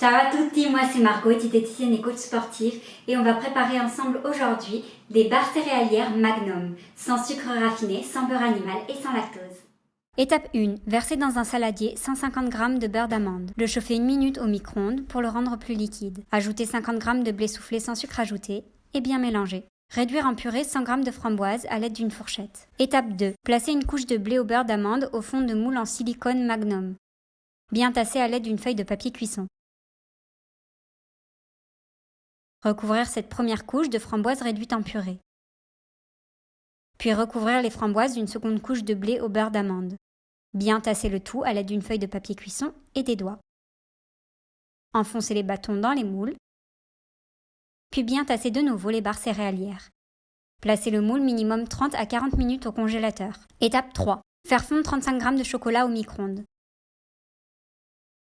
Ciao à tutti, moi c'est Margot, diététicienne et coach sportif et on va préparer ensemble aujourd'hui des barres céréalières Magnum, sans sucre raffiné, sans beurre animal et sans lactose. Étape 1. Verser dans un saladier 150 g de beurre d'amande. Le chauffer 1 minute au micro-ondes pour le rendre plus liquide. Ajouter 50 g de blé soufflé sans sucre ajouté et bien mélanger. Réduire en purée 100 g de framboises à l'aide d'une fourchette. Étape 2. Placer une couche de blé au beurre d'amande au fond de moule en silicone Magnum. Bien tasser à l'aide d'une feuille de papier cuisson. Recouvrir cette première couche de framboises réduites en purée. Puis recouvrir les framboises d'une seconde couche de blé au beurre d'amande. Bien tasser le tout à l'aide d'une feuille de papier cuisson et des doigts. Enfoncer les bâtons dans les moules. Puis bien tasser de nouveau les barres céréalières. Placer le moule minimum 30 à 40 minutes au congélateur. Étape 3. Faire fondre 35 g de chocolat au micro-ondes.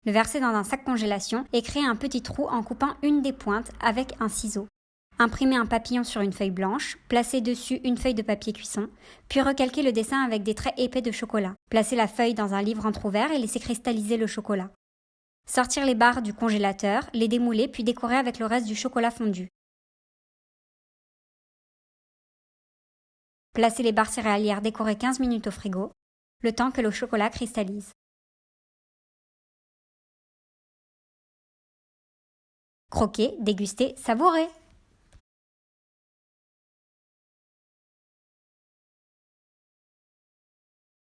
Le verser dans un sac congélation et créer un petit trou en coupant une des pointes avec un ciseau. Imprimer un papillon sur une feuille blanche, placer dessus une feuille de papier cuisson, puis recalquer le dessin avec des traits épais de chocolat. Placer la feuille dans un livre entrouvert et laisser cristalliser le chocolat. Sortir les barres du congélateur, les démouler puis décorer avec le reste du chocolat fondu. Placer les barres céréalières décorées 15 minutes au frigo, le temps que le chocolat cristallise. Croquer, déguster, savourer.